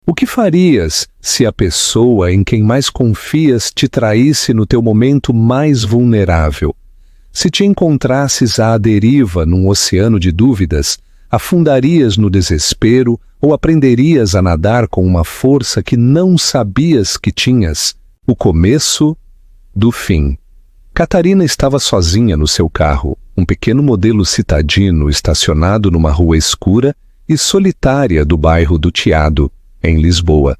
O que farias se a pessoa em quem mais confias te traísse no teu momento mais vulnerável? Se te encontrasses à deriva num oceano de dúvidas, afundarias no desespero ou aprenderias a nadar com uma força que não sabias que tinhas? O começo do fim. Catarina estava sozinha no seu carro, um pequeno modelo citadino estacionado numa rua escura e solitária do bairro do Chiado, em Lisboa.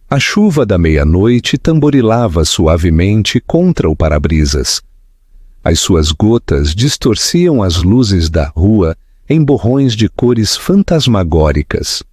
A chuva da meia-noite tamborilava suavemente contra o para-brisas. As suas gotas distorciam as luzes da rua em borrões de cores fantasmagóricas.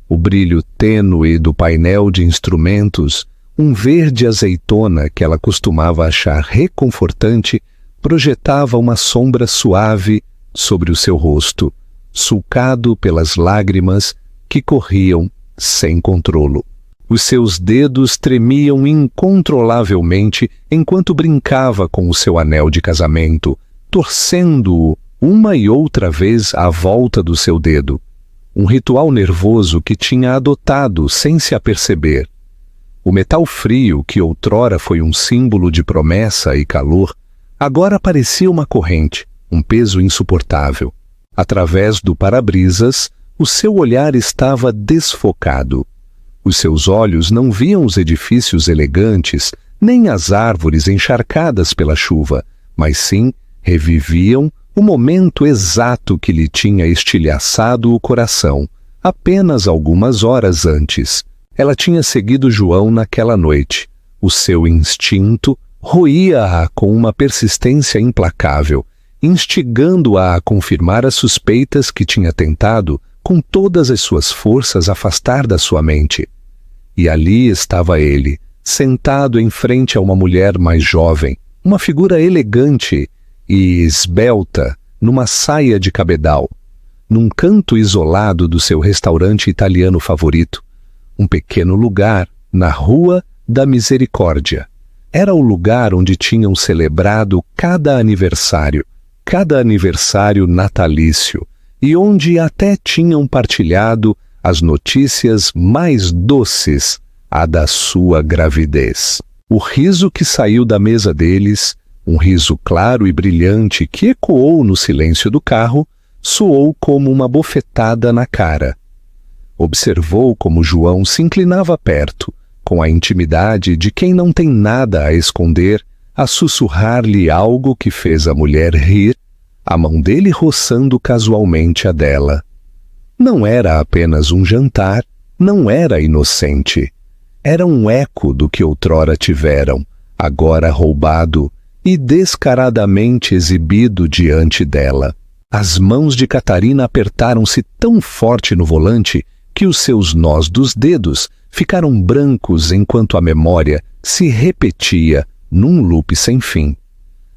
O brilho tênue do painel de instrumentos, um verde azeitona que ela costumava achar reconfortante, projetava uma sombra suave sobre o seu rosto, sulcado pelas lágrimas que corriam sem controlo. Os seus dedos tremiam incontrolavelmente enquanto brincava com o seu anel de casamento, torcendo-o uma e outra vez à volta do seu dedo. Um ritual nervoso que tinha adotado sem se aperceber. O metal frio, que outrora foi um símbolo de promessa e calor, agora parecia uma corrente, um peso insuportável. Através do para-brisas, o seu olhar estava desfocado. Os seus olhos não viam os edifícios elegantes, nem as árvores encharcadas pela chuva, mas sim reviviam o momento exato que lhe tinha estilhaçado o coração, apenas algumas horas antes. Ela tinha seguido João naquela noite. O seu instinto roía-a com uma persistência implacável, instigando-a a confirmar as suspeitas que tinha tentado, com todas as suas forças, afastar da sua mente. E ali estava ele, sentado em frente a uma mulher mais jovem, uma figura elegante e esbelta, numa saia de cabedal, num canto isolado do seu restaurante italiano favorito, um pequeno lugar na Rua da Misericórdia. Era o lugar onde tinham celebrado cada aniversário natalício, e onde até tinham partilhado as notícias mais doces, a da sua gravidez. O riso que saiu da mesa deles, um riso claro e brilhante que ecoou no silêncio do carro, soou como uma bofetada na cara. Observou como João se inclinava perto, com a intimidade de quem não tem nada a esconder, a sussurrar-lhe algo que fez a mulher rir, a mão dele roçando casualmente a dela. Não era apenas um jantar, não era inocente. Era um eco do que outrora tiveram, agora roubado e descaradamente exibido diante dela. As mãos de Catarina apertaram-se tão forte no volante que os seus nós dos dedos ficaram brancos enquanto a memória se repetia num loop sem fim.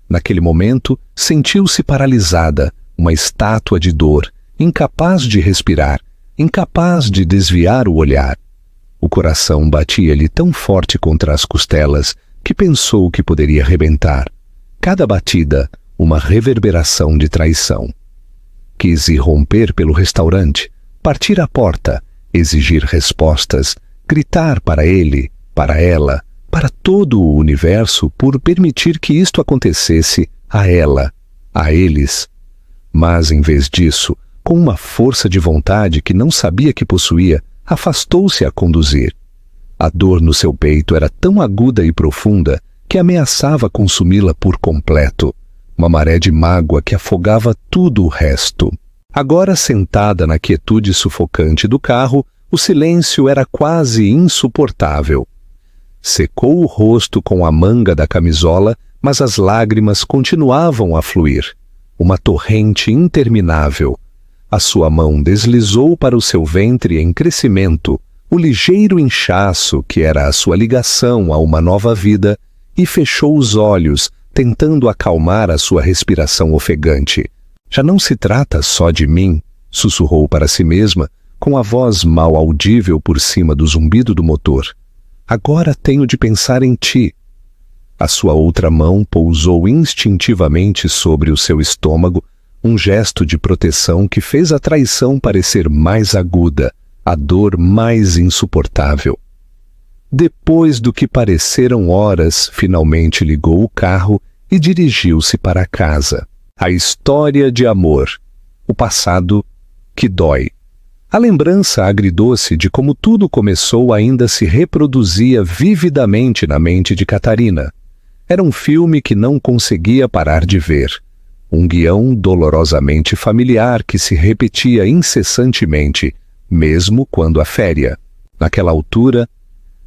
Naquele momento, sentiu-se paralisada, uma estátua de dor, incapaz de respirar, incapaz de desviar o olhar. O coração batia-lhe tão forte contra as costelas que pensou que poderia rebentar. Cada batida, uma reverberação de traição. Quis irromper pelo restaurante, partir à porta, exigir respostas, gritar para ele, para ela, para todo o universo por permitir que isto acontecesse a ela, a eles. Mas, em vez disso, com uma força de vontade que não sabia que possuía, afastou-se a conduzir. A dor no seu peito era tão aguda e profunda que ameaçava consumi-la por completo, uma maré de mágoa que afogava tudo o resto. Agora, sentada na quietude sufocante do carro, o silêncio era quase insuportável. Secou o rosto com a manga da camisola, mas as lágrimas continuavam a fluir, uma torrente interminável. A sua mão deslizou para o seu ventre em crescimento, o ligeiro inchaço que era a sua ligação a uma nova vida, e fechou os olhos, tentando acalmar a sua respiração ofegante. Já não se trata só de mim, sussurrou para si mesma, com a voz mal audível por cima do zumbido do motor. Agora tenho de pensar em ti. A sua outra mão pousou instintivamente sobre o seu estômago, um gesto de proteção que fez a traição parecer mais aguda, a dor mais insuportável. Depois do que pareceram horas, finalmente ligou o carro e dirigiu-se para casa. A história de amor, o passado que dói. A lembrança agridoce de como tudo começou ainda se reproduzia vividamente na mente de Catarina. Era um filme que não conseguia parar de ver. Um guião dolorosamente familiar que se repetia incessantemente, mesmo quando a féria. Naquela altura,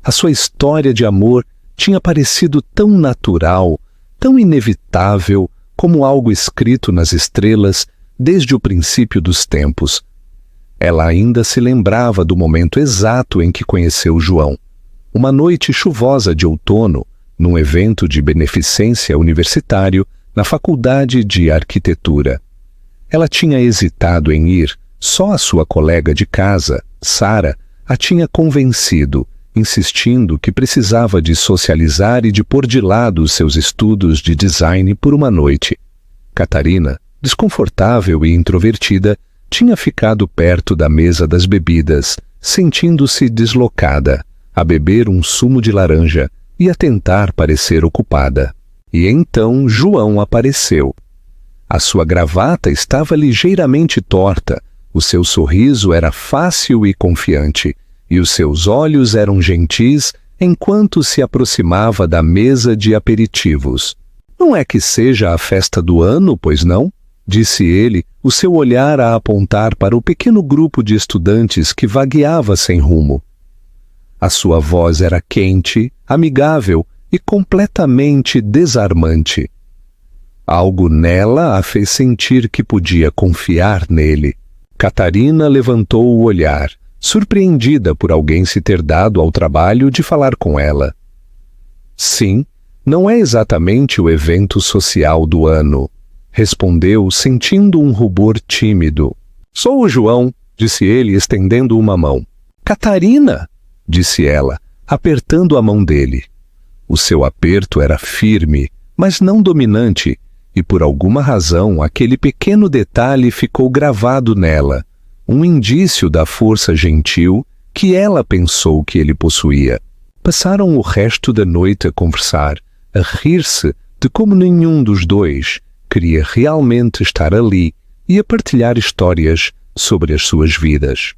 a sua história de amor tinha parecido tão natural, tão inevitável, como algo escrito nas estrelas desde o princípio dos tempos. Ela ainda se lembrava do momento exato em que conheceu João. Uma noite chuvosa de outono, num evento de beneficência universitário na Faculdade de Arquitetura. Ela tinha hesitado em ir, só a sua colega de casa, Sara, a tinha convencido, insistindo que precisava de socializar e de pôr de lado os seus estudos de design por uma noite. Catarina, desconfortável e introvertida, tinha ficado perto da mesa das bebidas, sentindo-se deslocada, a beber um sumo de laranja e a tentar parecer ocupada. E então João apareceu. A sua gravata estava ligeiramente torta, o seu sorriso era fácil e confiante, e os seus olhos eram gentis enquanto se aproximava da mesa de aperitivos. Não é que seja a festa do ano, pois não? Disse ele, o seu olhar a apontar para o pequeno grupo de estudantes que vagueava sem rumo. A sua voz era quente, amigável e completamente desarmante. Algo nela a fez sentir que podia confiar nele. Catarina levantou o olhar, surpreendida por alguém se ter dado ao trabalho de falar com ela. Sim, não é exatamente o evento social do ano, respondeu, sentindo um rubor tímido. Sou o João, disse ele, estendendo uma mão. Catarina, disse ela, apertando a mão dele. O seu aperto era firme, mas não dominante, e por alguma razão aquele pequeno detalhe ficou gravado nela, um indício da força gentil que ela pensou que ele possuía. Passaram o resto da noite a conversar, a rir-se de como nenhum dos dois queria realmente estar ali e a partilhar histórias sobre as suas vidas.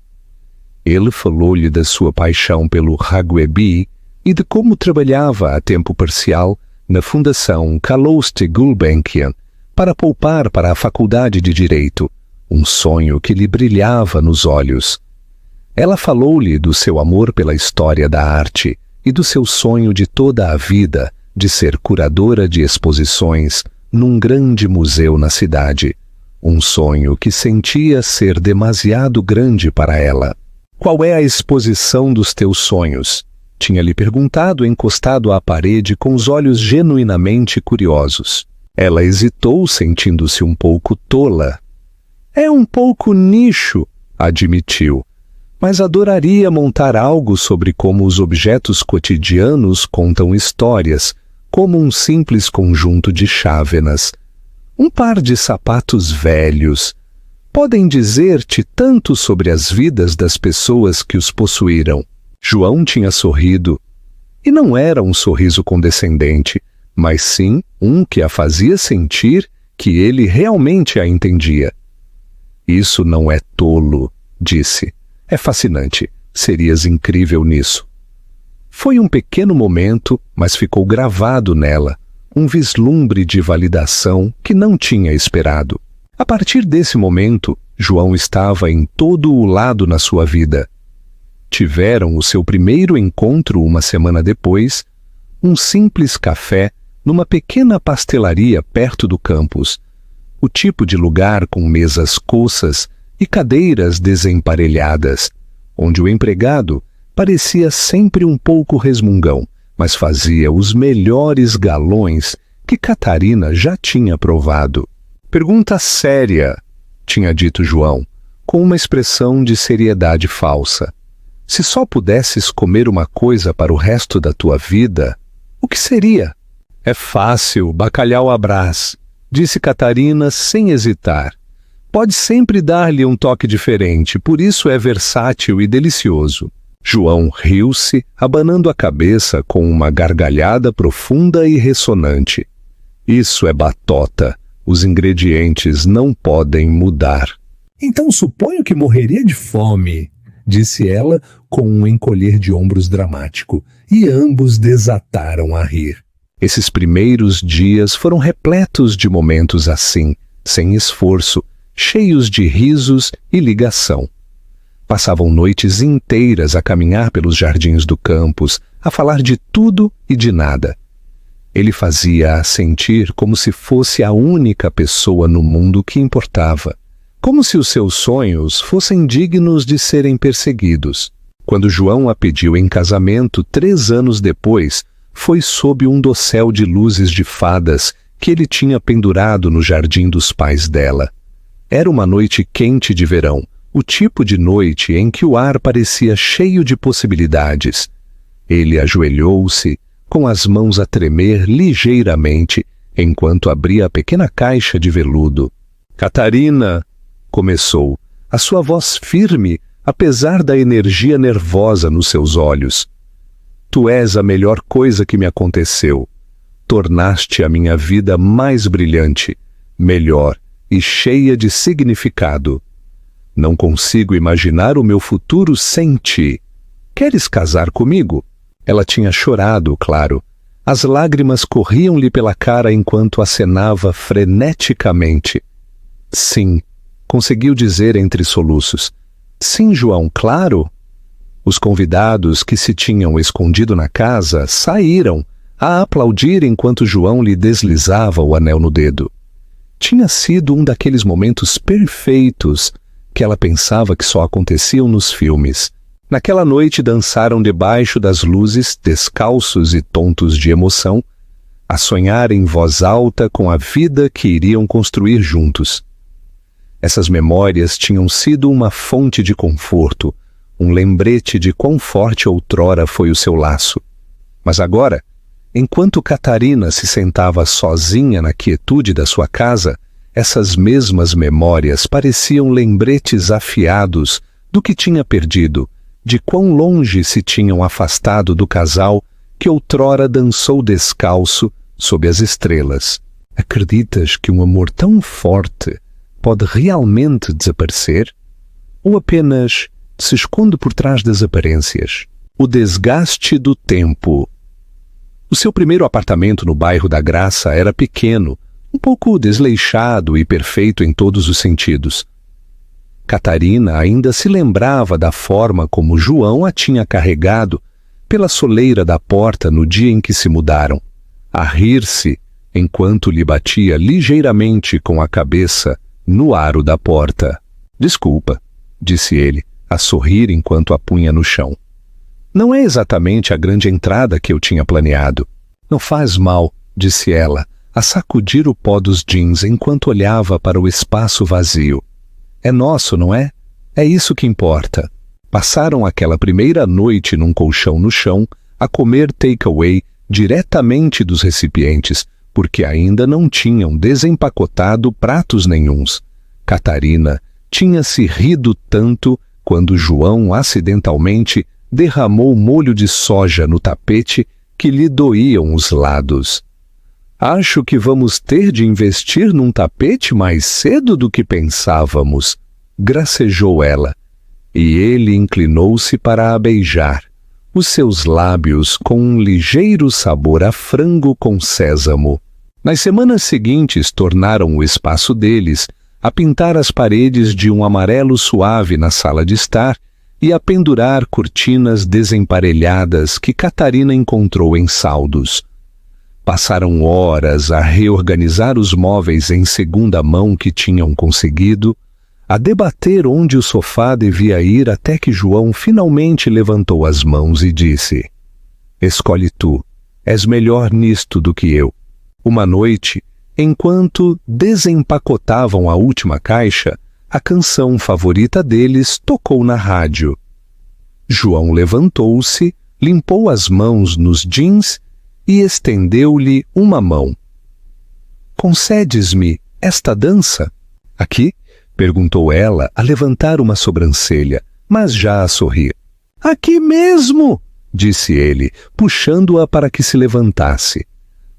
Ele falou-lhe da sua paixão pelo rugby e de como trabalhava a tempo parcial na Fundação Calouste Gulbenkian para poupar para a Faculdade de Direito, um sonho que lhe brilhava nos olhos. Ela falou-lhe do seu amor pela história da arte e do seu sonho de toda a vida de ser curadora de exposições num grande museu na cidade, um sonho que sentia ser demasiado grande para ela. Qual é a exposição dos teus sonhos? Tinha-lhe perguntado encostado à parede com os olhos genuinamente curiosos. Ela hesitou, sentindo-se um pouco tola. É um pouco nicho, admitiu, mas adoraria montar algo sobre como os objetos cotidianos contam histórias, como um simples conjunto de chávenas. Um par de sapatos velhos podem dizer-te tanto sobre as vidas das pessoas que os possuíram. João tinha sorrido, e não era um sorriso condescendente, mas sim um que a fazia sentir que ele realmente a entendia. Isso não é tolo, disse. É fascinante. Serias incrível nisso. Foi um pequeno momento, mas ficou gravado nela, um vislumbre de validação que não tinha esperado. A partir desse momento, João estava em todo o lado na sua vida. Tiveram o seu primeiro encontro uma semana depois, um simples café numa pequena pastelaria perto do campus, o tipo de lugar com mesas coças e cadeiras desemparelhadas, onde o empregado parecia sempre um pouco resmungão, mas fazia os melhores galões que Catarina já tinha provado. Pergunta séria, tinha dito João, com uma expressão de seriedade falsa. Se só pudesses comer uma coisa para o resto da tua vida, o que seria? É fácil, bacalhau à Brás, disse Catarina sem hesitar. Pode sempre dar-lhe um toque diferente, por isso é versátil e delicioso. João riu-se, abanando a cabeça com uma gargalhada profunda e ressonante. Isso é batota. Os ingredientes não podem mudar. Então suponho que morreria de fome, disse ela com um encolher de ombros dramático, e ambos desataram a rir. Esses primeiros dias foram repletos de momentos assim, sem esforço, cheios de risos e ligação. Passavam noites inteiras a caminhar pelos jardins do campus, a falar de tudo e de nada. Ele fazia-a sentir como se fosse a única pessoa no mundo que importava, como se os seus sonhos fossem dignos de serem perseguidos. Quando João a pediu em casamento 3 anos depois, foi sob um dossel de luzes de fadas que ele tinha pendurado no jardim dos pais dela. Era uma noite quente de verão, o tipo de noite em que o ar parecia cheio de possibilidades. Ele ajoelhou-se, com as mãos a tremer ligeiramente, enquanto abria a pequena caixa de veludo. «Catarina!» começou, a sua voz firme, apesar da energia nervosa nos seus olhos. «Tu és a melhor coisa que me aconteceu. Tornaste a minha vida mais brilhante, melhor e cheia de significado. Não consigo imaginar o meu futuro sem ti. Queres casar comigo?» Ela tinha chorado, claro. As lágrimas corriam-lhe pela cara enquanto acenava freneticamente. «Sim», conseguiu dizer entre soluços. «Sim, João, claro». Os convidados que se tinham escondido na casa saíram a aplaudir enquanto João lhe deslizava o anel no dedo. Tinha sido um daqueles momentos perfeitos que ela pensava que só aconteciam nos filmes. Naquela noite dançaram debaixo das luzes, descalços e tontos de emoção, a sonhar em voz alta com a vida que iriam construir juntos. Essas memórias tinham sido uma fonte de conforto, um lembrete de quão forte outrora foi o seu laço. Mas agora, enquanto Catarina se sentava sozinha na quietude da sua casa, essas mesmas memórias pareciam lembretes afiados do que tinha perdido, de quão longe se tinham afastado do casal que outrora dançou descalço sob as estrelas. Acreditas que um amor tão forte pode realmente desaparecer? Ou apenas se esconde por trás das aparências? O desgaste do tempo. O seu primeiro apartamento no bairro da Graça era pequeno, um pouco desleixado e perfeito em todos os sentidos. Catarina ainda se lembrava da forma como João a tinha carregado pela soleira da porta no dia em que se mudaram, a rir-se enquanto lhe batia ligeiramente com a cabeça no aro da porta. «Desculpa», disse ele, a sorrir enquanto a punha no chão. «Não é exatamente a grande entrada que eu tinha planeado». «Não faz mal», disse ela, a sacudir o pó dos jeans enquanto olhava para o espaço vazio. «É nosso, não é? É isso que importa». Passaram aquela primeira noite num colchão no chão, a comer takeaway diretamente dos recipientes, porque ainda não tinham desempacotado pratos nenhuns. Catarina tinha se rido tanto quando João acidentalmente derramou molho de soja no tapete que lhe doíam os lados. «Acho que vamos ter de investir num tapete mais cedo do que pensávamos», gracejou ela, e ele inclinou-se para a beijar, os seus lábios com um ligeiro sabor a frango com sésamo. Nas semanas seguintes tornaram o espaço deles a pintar as paredes de um amarelo suave na sala de estar e a pendurar cortinas desemparelhadas que Catarina encontrou em saldos. Passaram horas a reorganizar os móveis em segunda mão que tinham conseguido, a debater onde o sofá devia ir até que João finalmente levantou as mãos e disse: «Escolhe tu, és melhor nisto do que eu». Uma noite, enquanto desempacotavam a última caixa, a canção favorita deles tocou na rádio. João levantou-se, limpou as mãos nos jeans e estendeu-lhe uma mão. «Concedes-me esta dança?» «Aqui?» Perguntou ela a levantar uma sobrancelha, mas já a sorrir. Aqui mesmo! Disse ele, puxando-a para que se levantasse.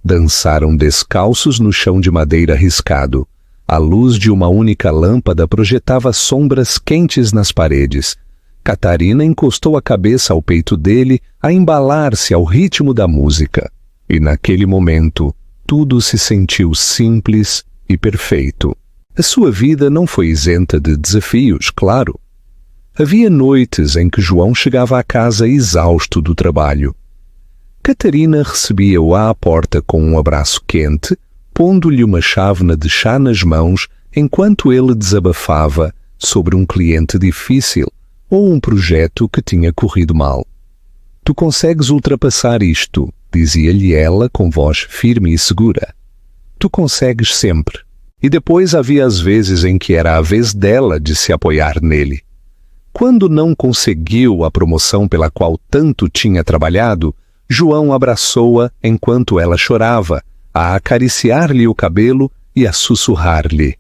Dançaram descalços no chão de madeira riscado. A luz de uma única lâmpada projetava sombras quentes nas paredes. Catarina encostou a cabeça ao peito dele a embalar-se ao ritmo da música. E naquele momento, tudo se sentiu simples e perfeito. A sua vida não foi isenta de desafios, claro. Havia noites em que João chegava à casa exausto do trabalho. Catarina recebia-o à porta com um abraço quente, pondo-lhe uma chávena de chá nas mãos enquanto ele desabafava sobre um cliente difícil ou um projeto que tinha corrido mal. Tu consegues ultrapassar isto, dizia-lhe ela com voz firme e segura. Tu consegues sempre. E depois havia as vezes em que era a vez dela de se apoiar nele. Quando não conseguiu a promoção pela qual tanto tinha trabalhado, João abraçou-a enquanto ela chorava, a acariciar-lhe o cabelo e a sussurrar-lhe.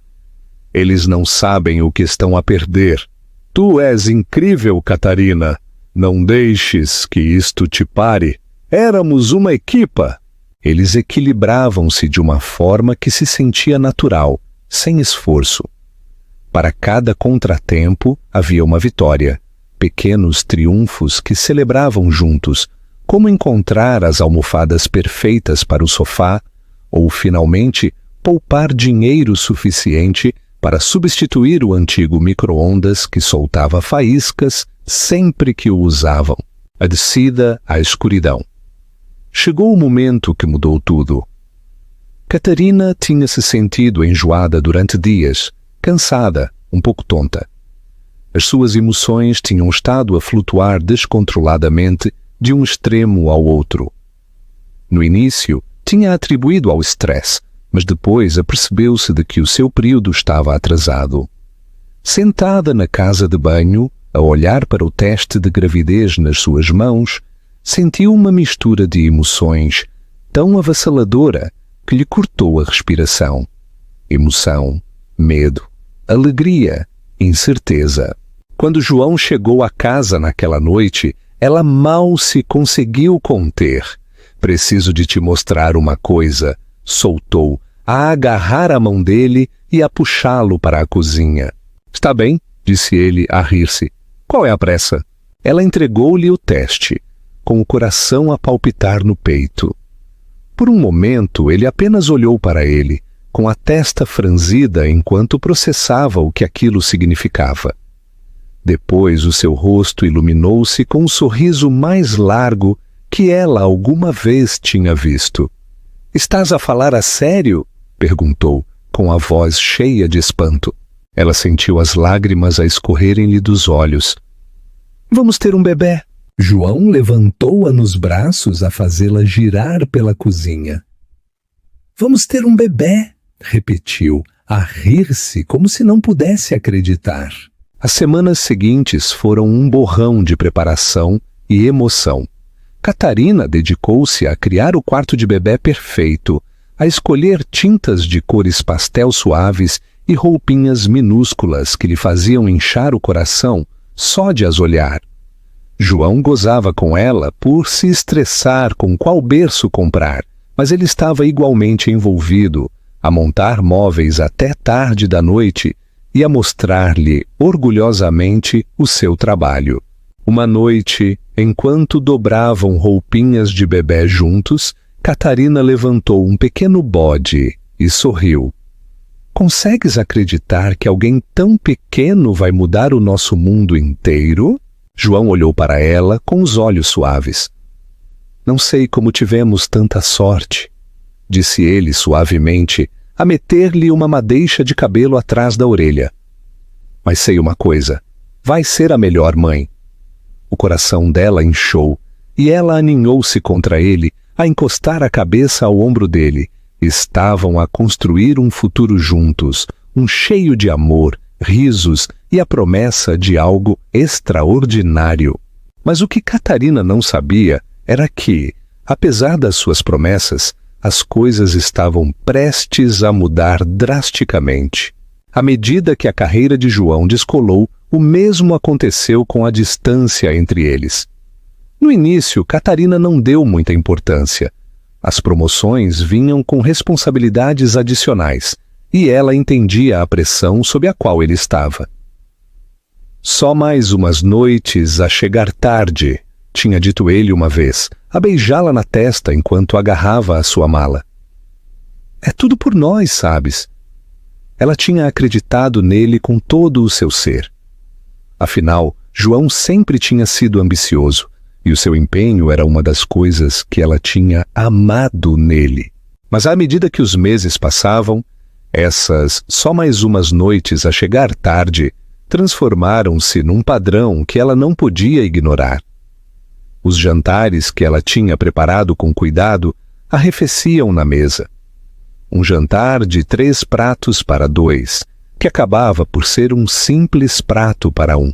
Eles não sabem o que estão a perder. Tu és incrível, Catarina. Não deixes que isto te pare. Éramos uma equipa. Eles equilibravam-se de uma forma que se sentia natural, sem esforço. Para cada contratempo havia uma vitória, pequenos triunfos que celebravam juntos, como encontrar as almofadas perfeitas para o sofá, ou finalmente poupar dinheiro suficiente para substituir o antigo micro-ondas que soltava faíscas sempre que o usavam. A descida à escuridão. Chegou o momento que mudou tudo. Catarina tinha se sentido enjoada durante dias, cansada, um pouco tonta. As suas emoções tinham estado a flutuar descontroladamente de um extremo ao outro. No início, tinha atribuído ao estresse, mas depois apercebeu-se de que o seu período estava atrasado. Sentada na casa de banho, a olhar para o teste de gravidez nas suas mãos, sentiu uma mistura de emoções tão avassaladora que lhe cortou a respiração. Emoção, medo, alegria, incerteza. Quando João chegou à casa naquela noite, ela mal se conseguiu conter. Preciso de te mostrar uma coisa, soltou, a agarrar a mão dele e a puxá-lo para a cozinha. Está bem, disse ele a rir-se. Qual é a pressa? Ela entregou-lhe o teste, com o coração a palpitar no peito. Por um momento, ele apenas olhou para ele, com a testa franzida enquanto processava o que aquilo significava. Depois o seu rosto iluminou-se com um sorriso mais largo que ela alguma vez tinha visto. Estás a falar a sério? Perguntou, com a voz cheia de espanto. Ela sentiu as lágrimas a escorrerem-lhe dos olhos. Vamos ter um bebê. João levantou-a nos braços a fazê-la girar pela cozinha. Vamos ter um bebê, repetiu, a rir-se como se não pudesse acreditar. As semanas seguintes foram um borrão de preparação e emoção. Catarina dedicou-se a criar o quarto de bebê perfeito, a escolher tintas de cores pastel suaves e roupinhas minúsculas que lhe faziam inchar o coração só de as olhar. João gozava com ela por se estressar com qual berço comprar, mas ele estava igualmente envolvido, a montar móveis até tarde da noite e a mostrar-lhe orgulhosamente o seu trabalho. Uma noite, enquanto dobravam roupinhas de bebê juntos, Catarina levantou um pequeno bode e sorriu. Consegues acreditar que alguém tão pequeno vai mudar o nosso mundo inteiro? João olhou para ela com os olhos suaves. Não sei como tivemos tanta sorte, disse ele suavemente, a meter-lhe uma madeixa de cabelo atrás da orelha. Mas sei uma coisa, vai ser a melhor mãe. O coração dela inchou e ela aninhou-se contra ele, a encostar a cabeça ao ombro dele. Estavam a construir um futuro juntos, um cheio de amor, risos e a promessa de algo extraordinário. Mas o que Catarina não sabia era que, apesar das suas promessas, as coisas estavam prestes a mudar drasticamente. À medida que a carreira de João descolou, o mesmo aconteceu com a distância entre eles. No início, Catarina não deu muita importância. As promoções vinham com responsabilidades adicionais, e ela entendia a pressão sob a qual ele estava. Só mais umas noites a chegar tarde, tinha dito ele uma vez, a beijá-la na testa enquanto agarrava a sua mala. É tudo por nós, sabes? Ela tinha acreditado nele com todo o seu ser. Afinal, João sempre tinha sido ambicioso, e o seu empenho era uma das coisas que ela tinha amado nele. Mas à medida que os meses passavam, essas só mais umas noites a chegar tarde transformaram-se num padrão que ela não podia ignorar. Os jantares que ela tinha preparado com cuidado arrefeciam na mesa. Um jantar de 3 pratos para 2, que acabava por ser um simples prato para 1.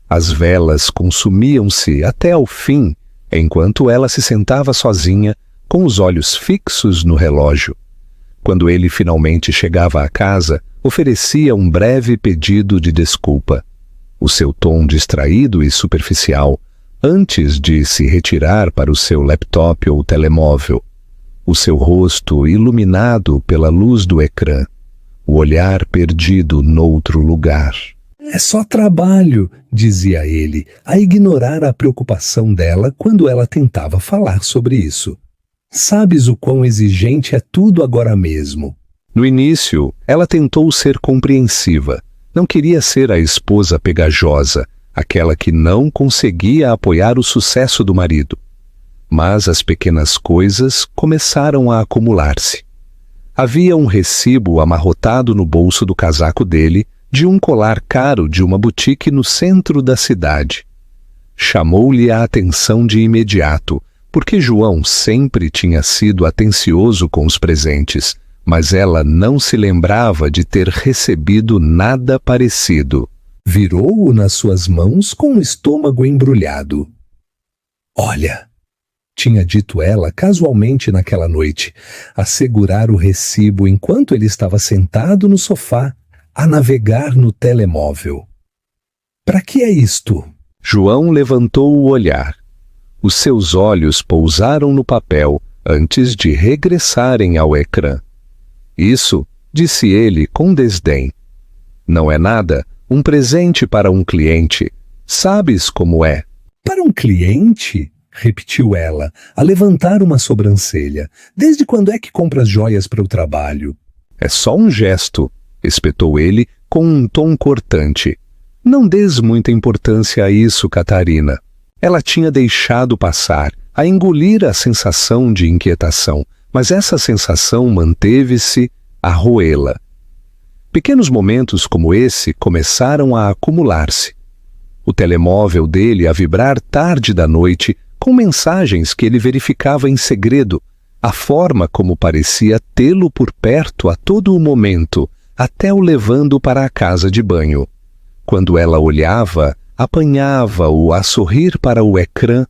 As velas consumiam-se até ao fim, enquanto ela se sentava sozinha, com os olhos fixos no relógio. Quando ele finalmente chegava à casa, oferecia um breve pedido de desculpa. O seu tom distraído e superficial, antes de se retirar para o seu laptop ou telemóvel. O seu rosto iluminado pela luz do ecrã. O olhar perdido noutro lugar. É só trabalho, dizia ele, a ignorar a preocupação dela quando ela tentava falar sobre isso. Sabes o quão exigente é tudo agora mesmo. No início, ela tentou ser compreensiva. Não queria ser a esposa pegajosa, aquela que não conseguia apoiar o sucesso do marido. Mas as pequenas coisas começaram a acumular-se. Havia um recibo amarrotado no bolso do casaco dele, de um colar caro de uma boutique no centro da cidade. Chamou-lhe a atenção de imediato, porque João sempre tinha sido atencioso com os presentes, mas ela não se lembrava de ter recebido nada parecido. Virou-o nas suas mãos com o estômago embrulhado. Olha, tinha dito ela casualmente naquela noite, a segurar o recibo enquanto ele estava sentado no sofá, a navegar no telemóvel. Para que é isto? João levantou o olhar. Os seus olhos pousaram no papel antes de regressarem ao ecrã. Isso, disse ele com desdém. Não é nada, um presente para um cliente. Sabes como é? Para um cliente? Repetiu ela, a levantar uma sobrancelha. Desde quando é que compras joias para o trabalho? É só um gesto, espetou ele com um tom cortante. Não dês muita importância a isso, Catarina. Ela tinha deixado passar, a engolir a sensação de inquietação, mas essa sensação manteve-se a roê-la. Pequenos momentos como esse começaram a acumular-se. O telemóvel dele a vibrar tarde da noite, com mensagens que ele verificava em segredo, a forma como parecia tê-lo por perto a todo o momento, até o levando para a casa de banho. Quando ela olhava, apanhava-o a sorrir para o ecrã,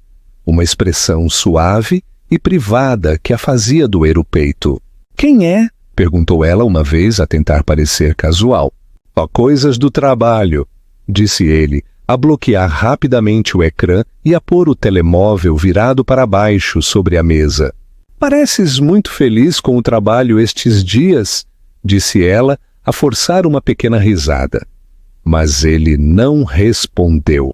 uma expressão suave e privada que a fazia doer o peito. Quem é? Perguntou ela uma vez a tentar parecer casual. Só coisas do trabalho, disse ele, a bloquear rapidamente o ecrã e a pôr o telemóvel virado para baixo sobre a mesa. Pareces muito feliz com o trabalho estes dias, disse ela, a forçar uma pequena risada. Mas ele não respondeu.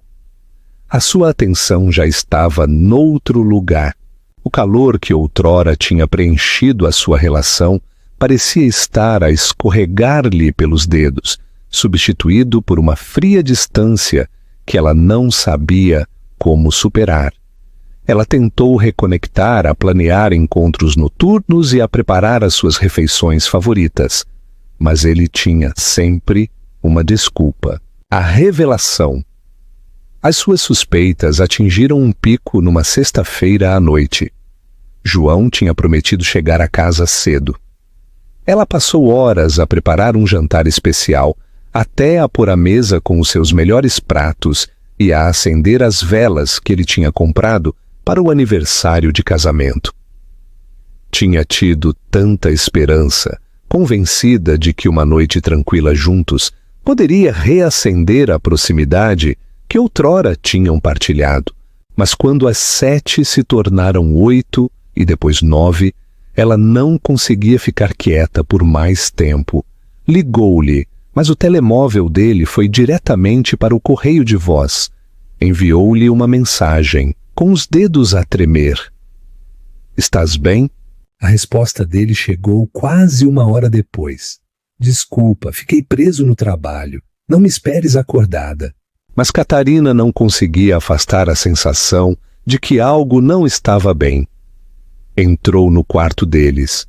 A sua atenção já estava noutro lugar. O calor que outrora tinha preenchido a sua relação parecia estar a escorregar-lhe pelos dedos, substituído por uma fria distância que ela não sabia como superar. Ela tentou reconectar, a planear encontros noturnos e a preparar as suas refeições favoritas, mas ele tinha sempre uma desculpa: a revelação. As suas suspeitas atingiram um pico numa sexta-feira à noite. João tinha prometido chegar à casa cedo. Ela passou horas a preparar um jantar especial, até a pôr a mesa com os seus melhores pratos e a acender as velas que ele tinha comprado para o aniversário de casamento. Tinha tido tanta esperança, convencida de que uma noite tranquila juntos poderia reacender a proximidade que outrora tinham partilhado. Mas quando as 7 se tornaram 8 e depois 9, ela não conseguia ficar quieta por mais tempo. Ligou-lhe, mas o telemóvel dele foi diretamente para o correio de voz. Enviou-lhe uma mensagem, com os dedos a tremer. "Estás bem?" A resposta dele chegou quase 1 hora depois. "Desculpa, fiquei preso no trabalho. Não me esperes acordada." Mas Catarina não conseguia afastar a sensação de que algo não estava bem. Entrou no quarto deles.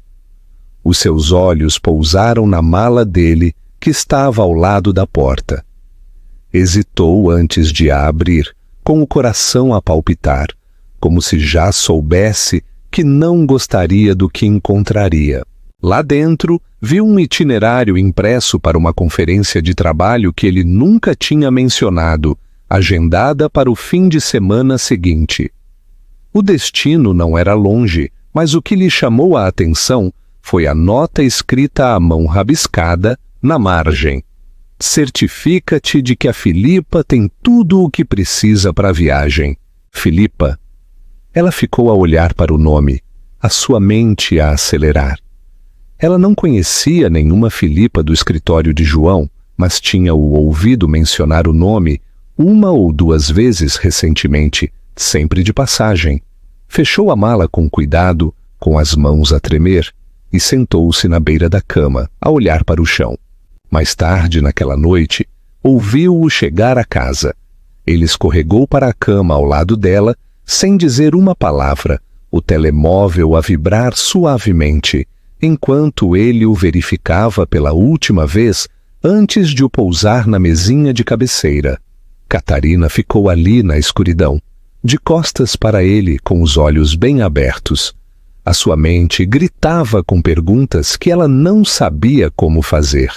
Os seus olhos pousaram na mala dele, que estava ao lado da porta. Hesitou antes de a abrir, com o coração a palpitar, como se já soubesse que não gostaria do que encontraria. Lá dentro, viu um itinerário impresso para uma conferência de trabalho que ele nunca tinha mencionado, agendada para o fim de semana seguinte. O destino não era longe, mas o que lhe chamou a atenção foi a nota escrita à mão rabiscada na margem. "Certifica-te de que a Filipa tem tudo o que precisa para a viagem. Filipa." Ela ficou a olhar para o nome, a sua mente a acelerar. Ela não conhecia nenhuma Filipa do escritório de João, mas tinha o ouvido mencionar o nome 1 ou 2 vezes recentemente, sempre de passagem. Fechou a mala com cuidado, com as mãos a tremer, e sentou-se na beira da cama, a olhar para o chão. Mais tarde, naquela noite, ouviu-o chegar à casa. Ele escorregou para a cama ao lado dela, sem dizer uma palavra, o telemóvel a vibrar suavemente, enquanto ele o verificava pela última vez antes de o pousar na mesinha de cabeceira. Catarina ficou ali na escuridão, de costas para ele, com os olhos bem abertos. A sua mente gritava com perguntas que ela não sabia como fazer.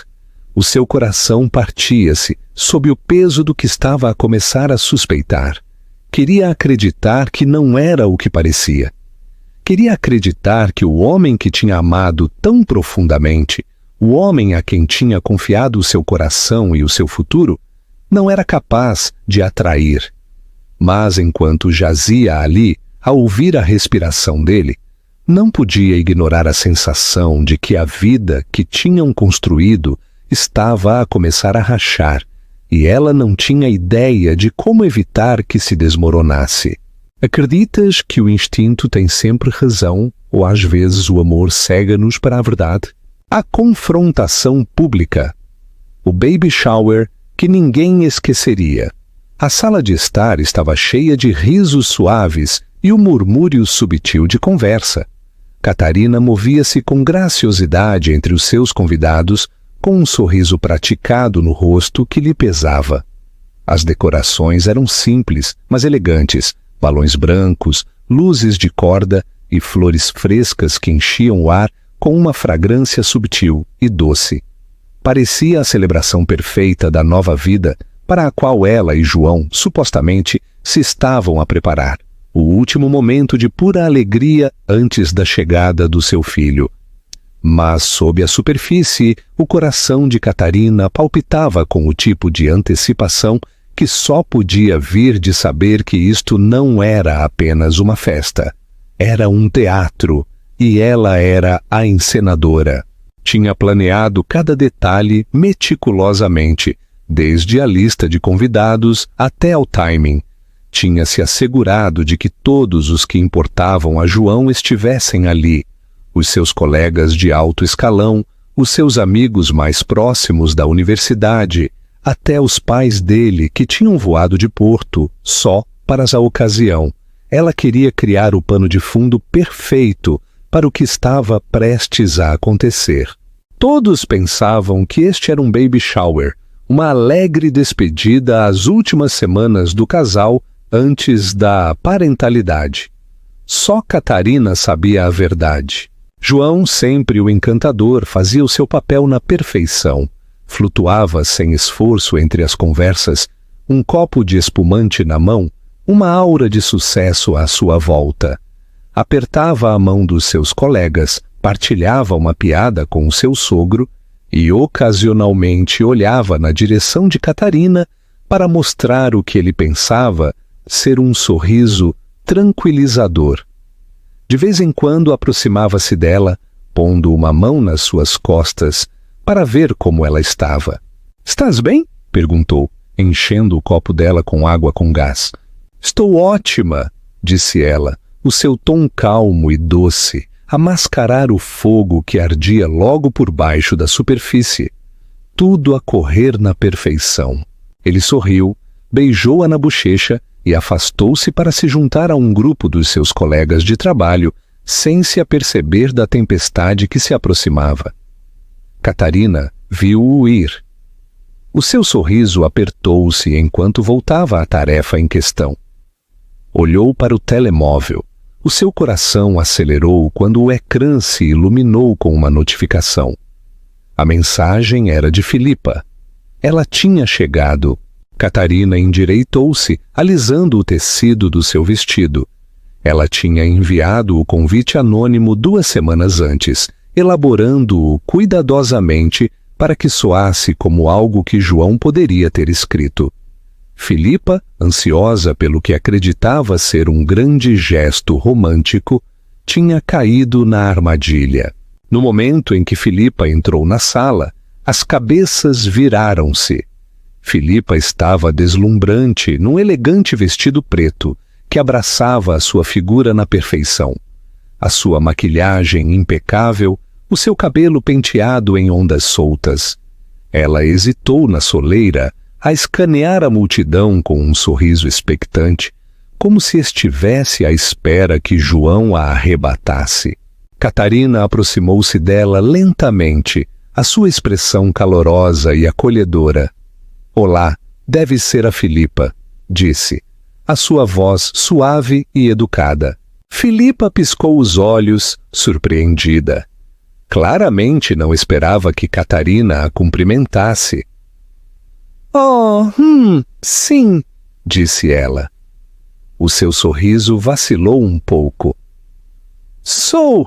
O seu coração partia-se sob o peso do que estava a começar a suspeitar. Queria acreditar que não era o que parecia. Queria acreditar que o homem que tinha amado tão profundamente, o homem a quem tinha confiado o seu coração e o seu futuro, não era capaz de atrair. Mas enquanto jazia ali, a ouvir a respiração dele, não podia ignorar a sensação de que a vida que tinham construído estava a começar a rachar, e ela não tinha ideia de como evitar que se desmoronasse. Acreditas que o instinto tem sempre razão, ou às vezes o amor cega-nos para a verdade? A confrontação pública. O baby shower que ninguém esqueceria. A sala de estar estava cheia de risos suaves e o murmúrio subtil de conversa. Catarina movia-se com graciosidade entre os seus convidados, com um sorriso praticado no rosto que lhe pesava. As decorações eram simples, mas elegantes, balões brancos, luzes de corda e flores frescas que enchiam o ar com uma fragrância subtil e doce. Parecia a celebração perfeita da nova vida para a qual ela e João, supostamente, se estavam a preparar. O último momento de pura alegria antes da chegada do seu filho. Mas, sob a superfície, o coração de Catarina palpitava com o tipo de antecipação que só podia vir de saber que isto não era apenas uma festa. Era um teatro, e ela era a encenadora. Tinha planeado cada detalhe meticulosamente, desde a lista de convidados até ao timing. Tinha se assegurado de que todos os que importavam a João estivessem ali. Os seus colegas de alto escalão, os seus amigos mais próximos da universidade, até os pais dele que tinham voado de Porto só para a ocasião. Ela queria criar o pano de fundo perfeito para o que estava prestes a acontecer. Todos pensavam que este era um baby shower, uma alegre despedida às últimas semanas do casal antes da parentalidade. Só Catarina sabia a verdade. João, sempre o encantador, fazia o seu papel na perfeição. Flutuava sem esforço entre as conversas, um copo de espumante na mão, uma aura de sucesso à sua volta. Apertava a mão dos seus colegas, partilhava uma piada com o seu sogro e ocasionalmente olhava na direção de Catarina para mostrar o que ele pensava ser um sorriso tranquilizador. De vez em quando aproximava-se dela, pondo uma mão nas suas costas para ver como ela estava. "Estás bem?" perguntou, enchendo o copo dela com água com gás. "Estou ótima", disse ela, o seu tom calmo e doce a mascarar o fogo que ardia logo por baixo da superfície. Tudo a correr na perfeição. Ele sorriu, beijou-a na bochecha e afastou-se para se juntar a um grupo dos seus colegas de trabalho, sem se aperceber da tempestade que se aproximava. Catarina viu-o ir. O seu sorriso apertou-se enquanto voltava à tarefa em questão. Olhou para o telemóvel. O seu coração acelerou quando o ecrã se iluminou com uma notificação. A mensagem era de Filipa. Ela tinha chegado. Catarina endireitou-se, alisando o tecido do seu vestido. Ela tinha enviado o convite anônimo 2 semanas antes, elaborando-o cuidadosamente para que soasse como algo que João poderia ter escrito. Filipa, ansiosa pelo que acreditava ser um grande gesto romântico, tinha caído na armadilha. No momento em que Filipa entrou na sala, as cabeças viraram-se. Filipa estava deslumbrante num elegante vestido preto que abraçava a sua figura na perfeição. A sua maquilhagem impecável, o seu cabelo penteado em ondas soltas. Ela hesitou na soleira a escanear a multidão com um sorriso expectante, como se estivesse à espera que João a arrebatasse. Catarina aproximou-se dela lentamente, a sua expressão calorosa e acolhedora. "Olá, deve ser a Filipa", disse, a sua voz suave e educada. Filipa piscou os olhos, surpreendida. Claramente não esperava que Catarina a cumprimentasse. "Oh, sim", disse ela. O seu sorriso vacilou um pouco. Sou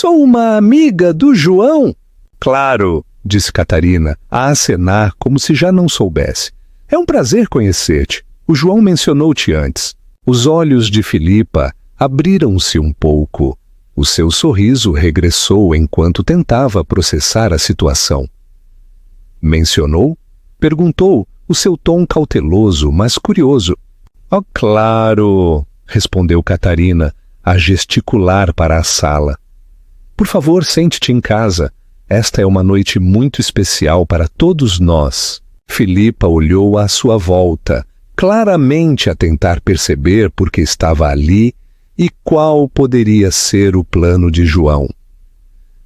uma amiga do João." "Claro", disse Catarina, a acenar como se já não soubesse. "É um prazer conhecer-te. O João mencionou-te antes." Os olhos de Filipa abriram-se um pouco. O seu sorriso regressou enquanto tentava processar a situação. "Mencionou?" perguntou, o seu tom cauteloso, mas curioso. "Oh, claro", respondeu Catarina, a gesticular para a sala. "Por favor, sente-te em casa. Esta é uma noite muito especial para todos nós." Filipa olhou à sua volta, claramente a tentar perceber por que estava ali e qual poderia ser o plano de João.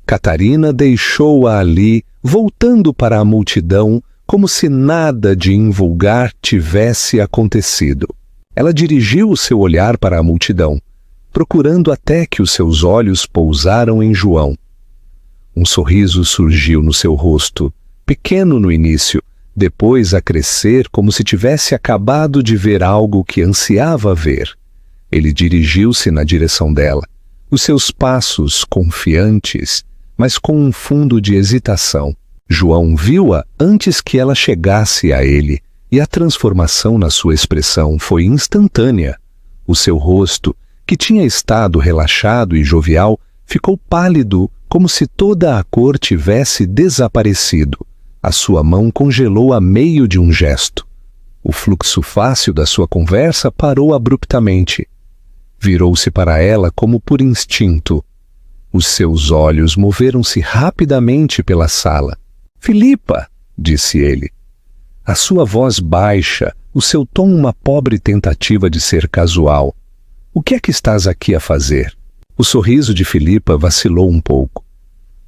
Catarina deixou-a ali, voltando para a multidão, como se nada de invulgar tivesse acontecido. Ela dirigiu o seu olhar para a multidão, procurando até que os seus olhos pousaram em João. Um sorriso surgiu no seu rosto, pequeno no início, depois a crescer como se tivesse acabado de ver algo que ansiava ver. Ele dirigiu-se na direção dela, os seus passos confiantes, mas com um fundo de hesitação. João viu-a antes que ela chegasse a ele, e a transformação na sua expressão foi instantânea. O seu rosto, que tinha estado relaxado e jovial, ficou pálido, como se toda a cor tivesse desaparecido. A sua mão congelou a meio de um gesto. O fluxo fácil da sua conversa parou abruptamente. Virou-se para ela como por instinto. Os seus olhos moveram-se rapidamente pela sala. "Filipa", disse ele. A sua voz baixa, o seu tom uma pobre tentativa de ser casual. "O que é que estás aqui a fazer?" O sorriso de Filipa vacilou um pouco.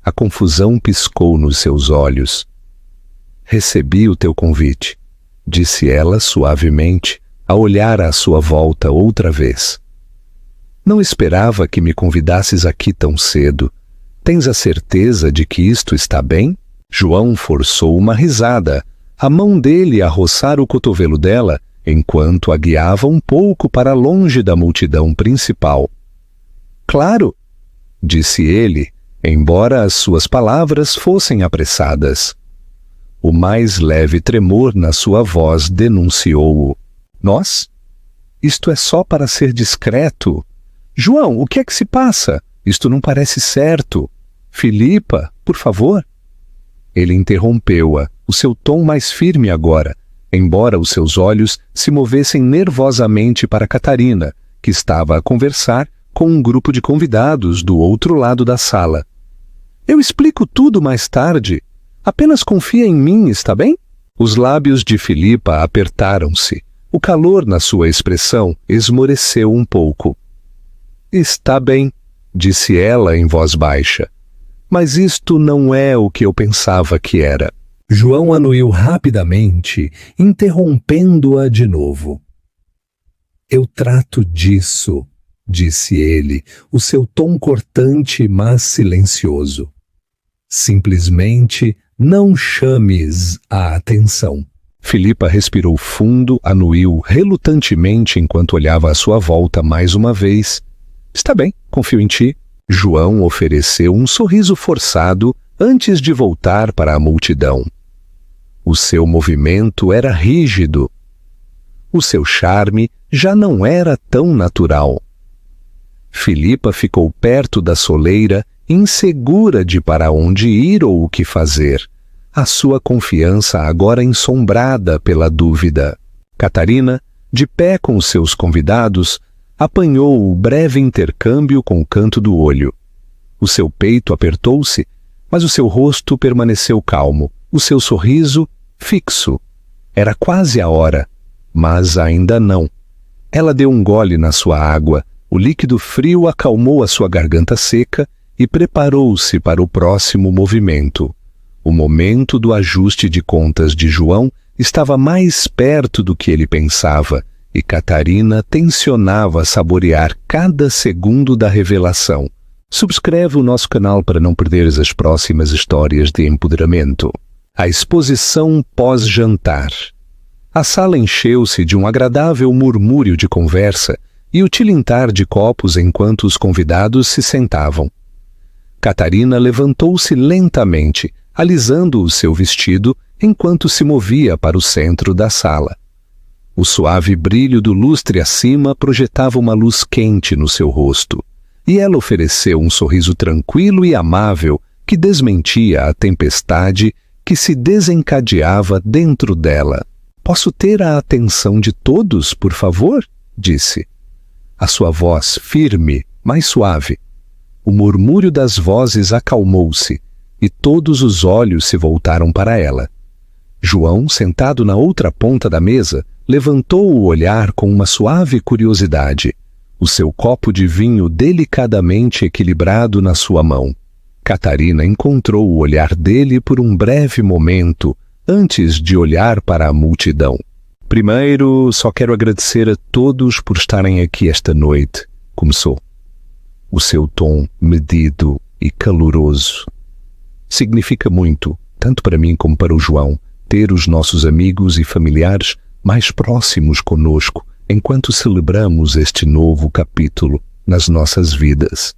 A confusão piscou nos seus olhos. "Recebi o teu convite", disse ela suavemente, a olhar à sua volta outra vez. "Não esperava que me convidasses aqui tão cedo. Tens a certeza de que isto está bem?" João forçou uma risada, a mão dele a roçar o cotovelo dela, enquanto a guiava um pouco para longe da multidão principal. "Claro", disse ele, embora as suas palavras fossem apressadas. O mais leve tremor na sua voz denunciou-o. Nós? Isto é só para ser discreto. João, o que é que se passa? Isto não parece certo. Filipa, por favor. Ele interrompeu-a, o seu tom mais firme agora, embora os seus olhos se movessem nervosamente para Catarina, que estava a conversar com um grupo de convidados do outro lado da sala. Eu explico tudo mais tarde. Apenas confia em mim, está bem? Os lábios de Filipa apertaram-se. O calor na sua expressão esmoreceu um pouco. Está bem, disse ela em voz baixa. Mas isto não é o que eu pensava que era. João anuiu rapidamente, interrompendo-a de novo. Eu trato disso, disse ele, o seu tom cortante, mas silencioso. Simplesmente não chames a atenção. Filipa respirou fundo, anuiu relutantemente enquanto olhava à sua volta mais uma vez. Está bem, confio em ti. João ofereceu um sorriso forçado antes de voltar para a multidão. O seu movimento era rígido. O seu charme já não era tão natural. Filipa ficou perto da soleira, insegura de para onde ir ou o que fazer, a sua confiança agora ensombrada pela dúvida. Catarina, de pé com os seus convidados, apanhou o breve intercâmbio com o canto do olho. O seu peito apertou-se, mas o seu rosto permaneceu calmo, o seu sorriso fixo. Era quase a hora, mas ainda não. Ela deu um gole na sua água, o líquido frio acalmou a sua garganta seca e preparou-se para o próximo movimento. O momento do ajuste de contas de João estava mais perto do que ele pensava, e Catarina tensionava saborear cada segundo da revelação. Subscreve o nosso canal para não perderes as próximas histórias de empoderamento. A exposição pós-jantar. A sala encheu-se de um agradável murmúrio de conversa e o tilintar de copos enquanto os convidados se sentavam. Catarina levantou-se lentamente, alisando o seu vestido enquanto se movia para o centro da sala. O suave brilho do lustre acima projetava uma luz quente no seu rosto, e ela ofereceu um sorriso tranquilo e amável que desmentia a tempestade que se desencadeava dentro dela. Posso ter a atenção de todos, por favor? Disse. A sua voz firme, mais suave. O murmúrio das vozes acalmou-se, e todos os olhos se voltaram para ela. João, sentado na outra ponta da mesa, levantou o olhar com uma suave curiosidade, o seu copo de vinho delicadamente equilibrado na sua mão. Catarina encontrou o olhar dele por um breve momento, antes de olhar para a multidão. Primeiro, só quero agradecer a todos por estarem aqui esta noite, começou. O seu tom medido e caloroso. Significa muito, tanto para mim como para o João, ter os nossos amigos e familiares mais próximos conosco enquanto celebramos este novo capítulo nas nossas vidas.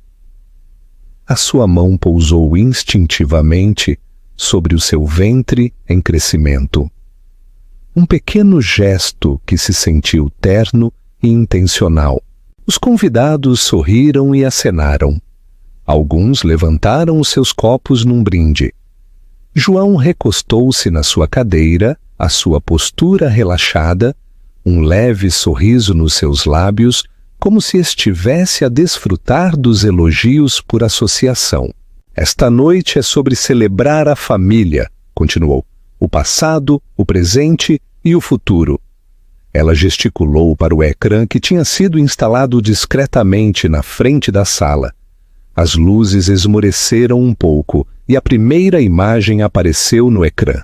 A sua mão pousou instintivamente sobre o seu ventre em crescimento. Um pequeno gesto que se sentiu terno e intencional. Os convidados sorriram e acenaram. Alguns levantaram os seus copos num brinde. João recostou-se na sua cadeira, a sua postura relaxada, um leve sorriso nos seus lábios, como se estivesse a desfrutar dos elogios por associação. Esta noite é sobre celebrar a família, continuou, o passado, o presente e o futuro. Ela gesticulou para o ecrã que tinha sido instalado discretamente na frente da sala. As luzes esmoreceram um pouco e a primeira imagem apareceu no ecrã.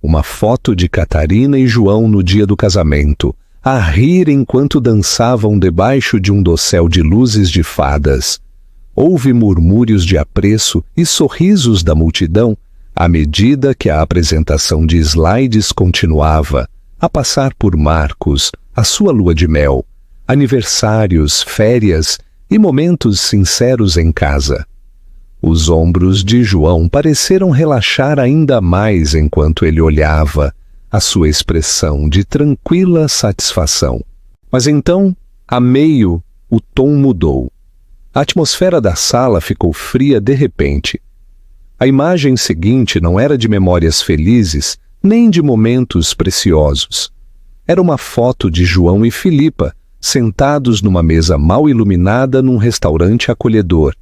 Uma foto de Catarina e João no dia do casamento, a rir enquanto dançavam debaixo de um dossel de luzes de fadas. Houve murmúrios de apreço e sorrisos da multidão à medida que a apresentação de slides continuava, a passar por marcos, a sua lua de mel, aniversários, férias e momentos sinceros em casa. Os ombros de João pareceram relaxar ainda mais enquanto ele olhava, a sua expressão de tranquila satisfação. Mas então, a meio, o tom mudou. A atmosfera da sala ficou fria de repente. A imagem seguinte não era de memórias felizes, nem de momentos preciosos. Era uma foto de João e Filipa, sentados numa mesa mal iluminada num restaurante acolhedor,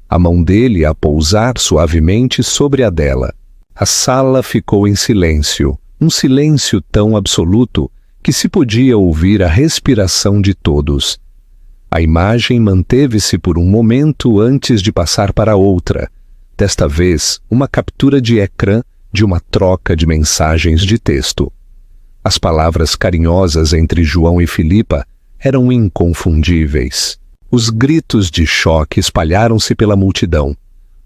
a mão dele a pousar suavemente sobre a dela. A sala ficou em silêncio, um silêncio tão absoluto que se podia ouvir a respiração de todos. A imagem manteve-se por um momento antes de passar para outra, desta vez uma captura de ecrã de uma troca de mensagens de texto. As palavras carinhosas entre João e Filipa eram inconfundíveis. Os gritos de choque espalharam-se pela multidão.